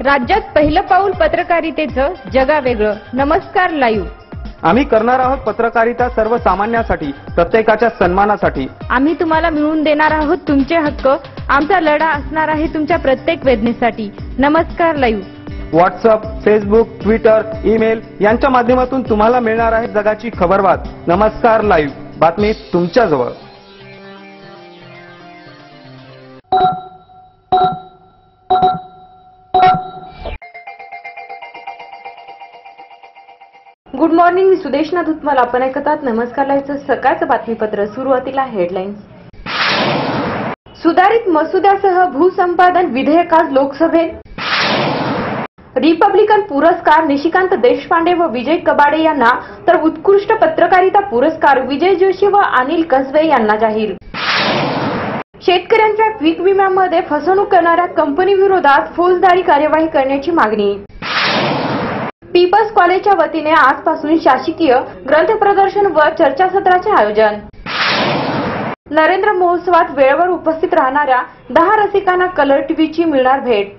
राज्यात पहिलं पाऊल पत्रकारितेचं जगावेगळं. नमस्कार लाईव्ह. आम्ही करणार आहोत पत्रकारिता सर्वसामान्यांसाठी, प्रत्येकाच्या सन्मानासाठी. आम्ही तुम्हाला मिळवून देणार आहोत तुमचे हक्क. आमचा लढा असणार आहे तुमच्या प्रत्येक वेदनेसाठी. नमस्कार live. WhatsApp, Facebook, Twitter, email यांच्या माध्यमातून तुम्हाला मिळणार आहे जगाची खबरबात. नमस्कार लाईव्ह, बातमी तुमच्या जवळ. Good morning. मी सुदेशना धुतमल. आपण ऐकतात नमस्कार लाईव्हचं सकाळचं बातमीपत्र. सुरुवातीला हेडलाईन्स. सुधारित मसुद्यासह भूसंपादन विधेयक आज लोकसभेत. रिपब्लिकन पुरस्कार निशिकांत देशपांडे व विजय कबाडे यांना, तर उत्कृष्ट पत्रकारिता पुरस्कार विजय जोशी व अनिल कसबे यांना जाहीर. शेतकऱ्यांच्या पीक विम्यामध्ये फसवणूक करणाऱ्या कंपनी विरोधात फौजदारी कार्यवाही करण्याची मागणी. पीपल्स कॉलेजच्या वतीने आजपासून शासकीय ग्रंथ प्रदर्शन व चर्चासत्राचे आयोजन. नरेंद्र महोत्सवात वेळेवर उपस्थित राहणाऱ्या 10 रसिकांना कलर टीव्हीची मिळणार भेट.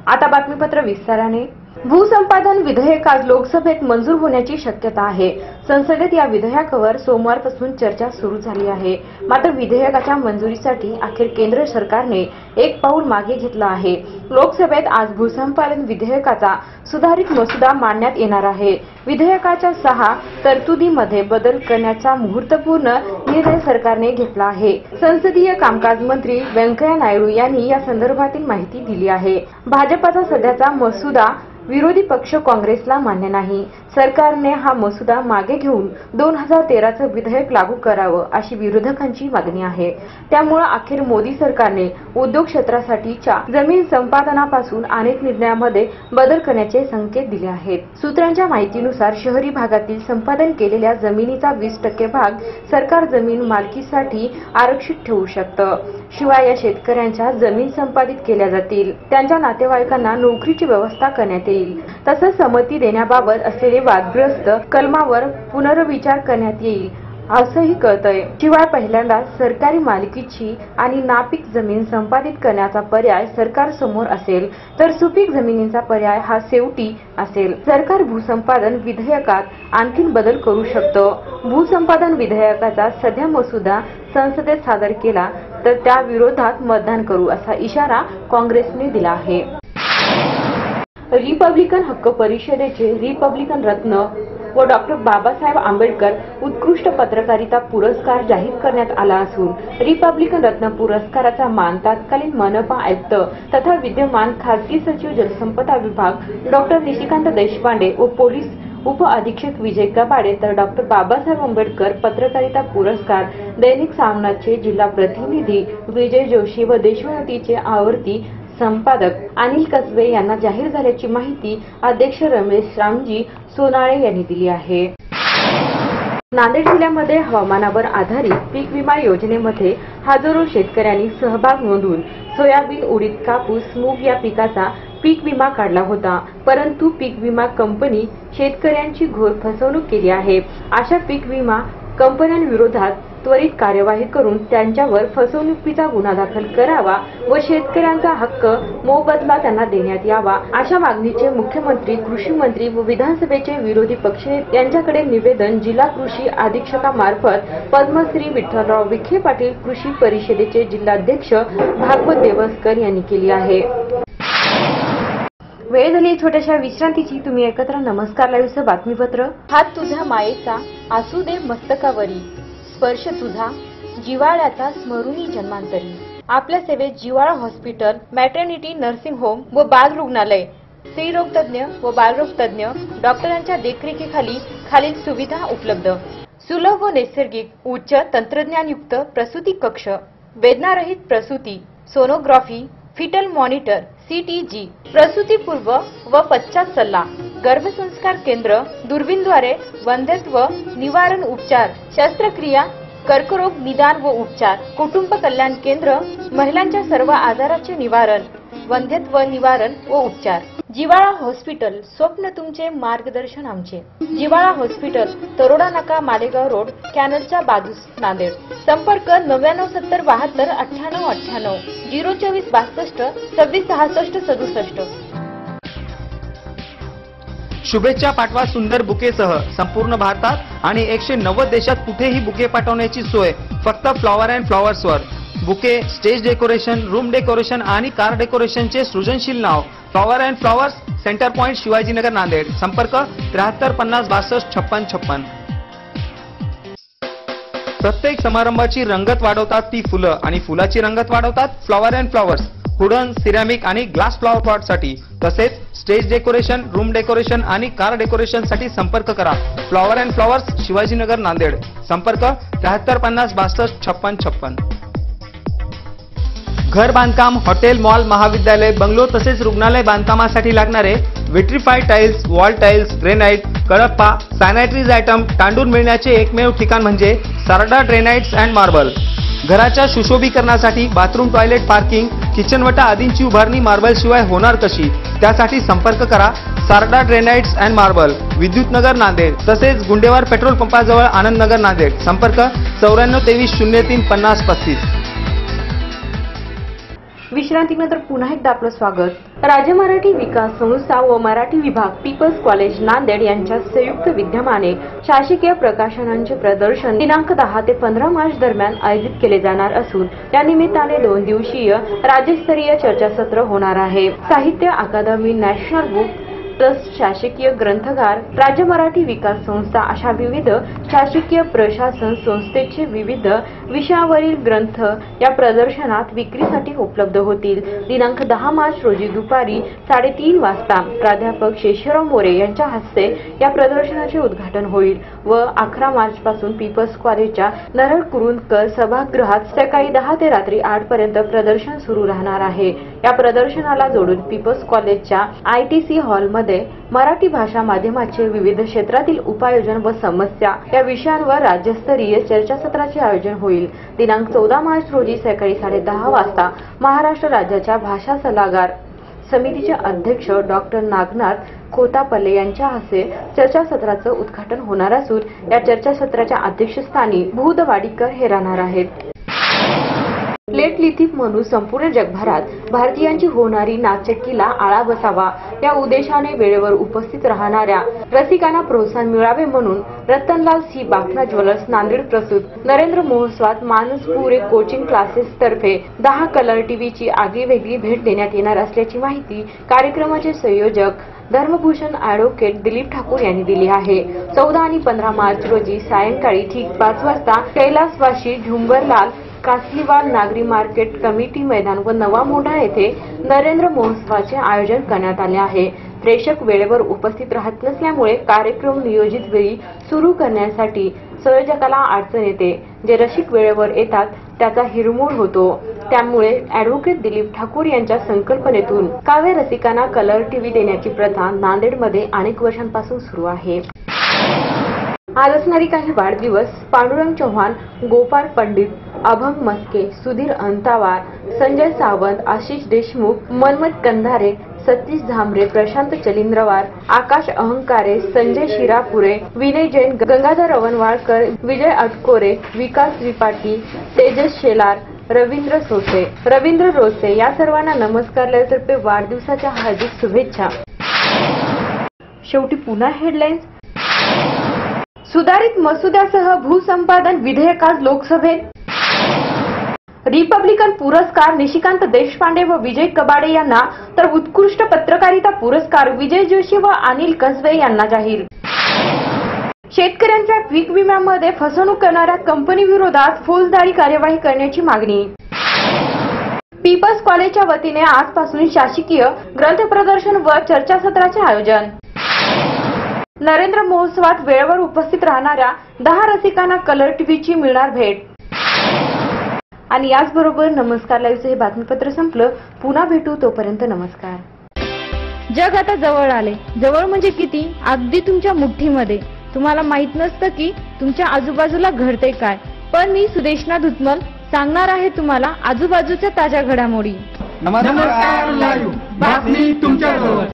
आता बातमीपत्र विस्ताराने. भूसंपादन विधेयक आज लोकसभेत मंजूर होण्याची शक्यता आहे. संसदेत या विधेयकावर सोमवारपासून चर्चा सुरू झाली आहे. मात्र विधेयकाच्या मंजुरीसाठी अखेर केंद्र सरकारने एक पाऊल मागे घेतलं आहे. लोकसभेत आज भूसंपादन विधेयकाचा सुधारित मसुदा मांडण्यात येणार आहे. विधेयकाच्या 6 तरतुदीमध्ये बदल करण्याचा मुहूर्तपूर्ण निर्णय सरकारने घेतला आहे. संसदीय कामकाज मंत्री व्यंकय्या नायडू यांनी या संदर्भातील माहिती दिली आहे. भाजपचा सध्याचा मसुदा विरोधी पक्ष काँग्रेसला मान्य नाही. सरकारने हा मसुदा मागे घेऊन 2013चं विधेयक लागू करावं अशी विरोधकांची मागणी आहे. त्यामुळे अखेर मोदी सरकारने उद्योग क्षेत्रासाठीच्या जमीन संपादनापासून अनेक निर्णयामध्ये बदल करण्याचे संकेत दिले आहेत. सूत्रांच्या माहितीनुसार शहरी भागातील संपादन केलेल्या जमिनीचा 20% भाग सरकार जमीन मालकीसाठी आरक्षित ठेवू शकतं. शिवाय या शेतकऱ्यांच्या जमीन संपादित केल्या जातील. त्यांच्या नातेवाईकांना नोकरीची व्यवस्था करण्यात येईल. तसंच संमती देण्याबाबत असलेले वादग्रस्त कलमावर पुनर्विचार करण्यात येईल असंही कळतंय. शिवाय पहिल्यांदा सरकारी मालकीची आणि नापीक जमीन संपादित करण्याचा पर्याय सरकार समोर असेल, तर सुपीक जमिनींचा पर्याय हा शेवटी असेल. सरकार भूसंपादन विधेयकात आणखीन बदल करू शकतं. भूसंपादन विधेयकाचा सध्या मसुदा संसदेत सादर केला तर त्या विरोधात मतदान करू असा इशारा काँग्रेसने दिला आहे. रिपब्लिकन हक्क परिषदेचे रिपब्लिकन रत्न व डॉक्टर बाबासाहेब आंबेडकर उत्कृष्ट पत्रकारिता पुरस्कार जाहीर करण्यात आला असून रिपब्लिकन रत्न पुरस्काराचा मान तत्कालीन मनपा आयुक्त तथा विद्यमान खासगी सचिव जलसंपदा विभाग डॉक्टर निशिकांत देशपांडे व पोलीस उप अधीक्षक विजय कबाडे, तर डॉक्टर बाबासाहेब आंबेडकर पत्रकारिता पुरस्कार दैनिक सामनाचे जिल्हा प्रतिनिधी विजय जोशी व देशभरातीचे आवर्ती संपादक अनिल कसबे यांना जाहीर झाल्याची माहिती अध्यक्ष रमेश रामजी सोनाळे यांनी दिली आहे. नांदेड जिल्ह्यामध्ये हवामानावर आधारित पीक विमा योजनेमध्ये हजारो शेतकऱ्यांनी सहभाग नोंदवून सोयाबीन, उडीद, कापूस, मूग या पिकाचा पीक विमा काढला होता. परंतु पीक विमा कंपनी शेतकऱ्यांची घोर फसवणूक केली आहे. अशा पीक विमा कंपन्यांविरोधात त्वरित कार्यवाही करून त्यांच्यावर फसवणुकीचा गुन्हा दाखल करावा व शेतकऱ्यांचा हक्क मोबदला त्यांना देण्यात यावा अशा मागणीचे मुख्यमंत्री, कृषी मंत्री व विधानसभेचे विरोधी पक्ष यांच्याकडे निवेदन जिल्हा कृषी अधीक्षकामार्फत पद्मश्री विठ्ठलराव विखे पाटील कृषी परिषदेचे जिल्हाध्यक्ष भागवत देवस्कर यांनी केली आहे. वेळ झाली छोट्याशा विश्रांतीची. तुम्ही एकत्र नमस्कार लाईव्हचं बातमीपत्र. हात तुझ्या मायेचा असू दे मस्तकावरी, स्पर्श तुझा जिव्हाळ्याचा स्मरुनी जन्मांतरी. आपल्या सेवेत जिव्हाळा हॉस्पिटल, मॅटर्निटी, नर्सिंग होम व बाल रुग्णालय, स्त्रीरोग तज्ञ व बालरोग तज्ञ डॉक्टरांच्या देखरेखीखाली खालील सुविधा उपलब्ध. सुलभ व नैसर्गिक उच्च तंत्रज्ञानयुक्त प्रसूती कक्ष, वेदनारहित प्रसूती, सोनोग्राफी, फिटल मॉनिटर, CTG, प्रसूतीपूर्व व पश्चात सल्ला, गर्भसंस्कार केंद्र, दुर्बीणद्वारे वंध्यत्व निवारण उपचार, शस्त्रक्रिया, कर्करोग निदान व उपचार, कुटुंब कल्याण केंद्र, महिलांच्या सर्व आजाराचे निवारण, वंध्यत्व निवारण व उपचार. जिवाळा हॉस्पिटल, स्वप्न तुमचे, मार्गदर्शन आमचे. जिवाळा हॉस्पिटल, तरोडा नाका, मालेगाव रोड, कॅनलच्या बाजूस, नांदेड. संपर्क 9970 72 98 98 024 62 26 66 67. शुभेच्छा पाठवा सुंदर बुकेसह. संपूर्ण भारतात आणि 190 देशात कुठेही बुके पाठवण्याची सोय फक्त फ्लॉवर अँड फ्लॉवर्सवर. Bouquet, stage decoration, room decoration आणि कार डेकोरेशनचे सृजनशील नाव flower and flowers, centre point, Shivajinagar, Nanded. संपर्क 73 50 62 56 56. प्रत्येक समारंभाची रंगत वाढवतात ती फुलं आणि फुलाची रंगत वाढवतात flower and flowers. Wooden, ceramic आणि ग्लास फ्लॉवर पॉट साठी तसेच स्टेज डेकोरेशन, रूम डेकोरेशन आणि कार डेकोरेशन साठी संपर्क करा. Flower and flowers, Shivajinagar, Nanded. संपर्क 73 50 62 56 56. घर बांधकाम, हॉटेल, मॉल, महाविद्यालय, बंगलो तसेच रुग्णालय बांधकामासाठी लागणारे vitrified tiles, wall tiles, granite, Kadappa, sanitaries item तांडून मिळण्याचे एकमेव ठिकाण म्हणजे सारडा ग्रेनाइट्स अँड मार्बल. घराच्या सुशोभीकरणासाठी बाथरूम, टॉयलेट, पार्किंग, किचनवटा आदींची उभारणी मार्बल शिवाय होणार कशी? त्यासाठी संपर्क करा Sarda granites and marble, Vidyutnagar, Nanded. तसेच गुंडेवार पेट्रोल पंपाजवळ, आनंदनगर, नांदेड. संपर्क 94 23 03 50 35. विश्रांतीनंतर पुन्हा एकदा आपलं स्वागत. राज्य मराठी विकास संस्था व मराठी विभाग, पीपल्स कॉलेज, नांदेड यांच्या संयुक्त विद्यमाने शासकीय प्रकाशनांचे प्रदर्शन दिनांक 10 ते 15 मार्च दरम्यान आयोजित केले जाणार असून या निमित्ताने 2 दिवसीय राज्यस्तरीय चर्चासत्र होणार आहे. साहित्य अकादमी, नॅशनल बुक ट्रस्ट, शासकीय ग्रंथगार, राज्य मराठी विकास संस्था अशा विविध शासकीय प्रशासन संस्थेचे विविध विषयावरील ग्रंथ या प्रदर्शनात विक्रीसाठी उपलब्ध होतील. दिनांक 10 मार्च रोजी दुपारी 3:30 वाजता प्राध्यापक शेषराव मोरे यांच्या हस्ते या प्रदर्शनाचे उद्घाटन होईल व 11 मार्च पासून पीपल्स कॉलेजच्या नरहर कुरुंदकर सभागृहात सकाळी 10 ते रात्री 8 पर्यंत प्रदर्शन सुरू राहणार आहे. या प्रदर्शनाला जोडून पीपल्स कॉलेजच्या ITC हॉलमध्ये मराठी भाषा माध्यमाचे विविध क्षेत्रातील उपाययोजना व समस्या या विषयांवर राज्यस्तरीय चर्चासत्राचे आयोजन होईल. दिनांक 14 मार्च रोजी सकाळी 10:30 वाजता महाराष्ट्र राज्याच्या भाषा सल्लागार समितीचे अध्यक्ष डॉक्टर नागनाथ खोतापल्ले यांच्या हस्ते चर्चासत्राचं उद्घाटन होणार असून या चर्चासत्राच्या अध्यक्षस्थानी भूदवाडीकर हे राहणार आहेत. प्लेट लिथिक म्हणून संपूर्ण जगभरात भारतीयांची होणारी नाचक्कीला आळा बसावा या उद्देशाने वेळेवर उपस्थित राहणाऱ्या रसिकांना प्रोत्साहन मिळावे म्हणून रतनलाल सी बाफना ज्वेलर्स नांदेड प्रस्तुत नरेंद्र महोत्सवात मानसपुरे कोचिंग क्लासेस तर्फे 10 कलर टीव्हीची आगळीवेगळी भेट देण्यात येणार असल्याची माहिती कार्यक्रमाचे संयोजक धर्मभूषण ॲडव्होकेट दिलीप ठाकूर यांनी दिली आहे. 14 आणि 15 मार्च रोजी सायंकाळी ठीक 5 वाजता कैलासवासी झुंबरलाल कासलीवाल नागरी मार्केट कमिटी मैदान व नवा मोढा येथे नरेंद्र महोत्सवाचे आयोजन करण्यात आले आहे. प्रेक्षक वेळेवर उपस्थित राहत नसल्यामुळे कार्यक्रम नियोजित वेळी सुरू करण्यासाठी संयोजकाला अडचण येते. जे रसिक वेळेवर येतात त्याचा हिरमोड होतो. त्यामुळे ॲडव्होकेट दिलीप ठाकूर यांच्या संकल्पनेतून काव्य रसिकांना कलर टीव्ही देण्याची प्रथा नांदेडमध्ये अनेक वर्षांपासून सुरू आहे. आज असणारी काही वाढदिवस: पांडुरंग चव्हाण, गोपाळ पंडित, अभंग मस्के, सुधीर अंतावार, संजय सावंत, आशिष देशमुख, मनमत कंधारे, सतीश झांबरे, प्रशांत चलिंद्रवार, आकाश अहंकारे, संजय शिरापुरे, विनय जैन, गंगाधर अवनवाळकर, विजय अटकोरे, विकास त्रिपाठी, तेजस शेलार, रवींद्र रोसे या सर्वांना नमस्कार लयतर्फे वाढदिवसाच्या हार्दिक शुभेच्छा. शेवटी पुन्हा हेडलाईन्स. सुधारित मसुद्यासह भूसंपादन विधेयक आज लोकसभेत. रिपब्लिकन पुरस्कार निशिकांत देशपांडे व विजय कबाडे यांना तर उत्कृष्ट पत्रकारिता पुरस्कार विजय जोशी व अनिल कसबे यांना जाहीर. शेतकऱ्यांच्या पीक विम्यामध्ये फसवणूक करणाऱ्या कंपनी विरोधात फौजदारी कार्यवाही करण्याची मागणी. पीपल्स कॉलेजच्या वतीने आजपासून शासकीय ग्रंथ प्रदर्शन व चर्चासत्राचे आयोजन. नरेंद्र महोत्सवात वेळेवर उपस्थित राहणाऱ्या 10 रसिकांना कलर टीव्हीची मिळणार भेट. आणि याचबरोबर नमस्कार लाईव्हचे हे बातमीपत्र संपलं. पुन्हा भेटू, तोपर्यंत नमस्कार. जग आता जवळ आले. जवळ म्हणजे किती? अगदी तुमच्या मुठ्ठीमध्ये. तुम्हाला माहित नसतं की तुमच्या आजूबाजूला घडते काय, पण मी सुदेशना धुतमल सांगणार आहे तुम्हाला आजूबाजूच्या ताज्या घडामोडी. नमस्कार लाईव्ह बातमी तुमच्याजवळ.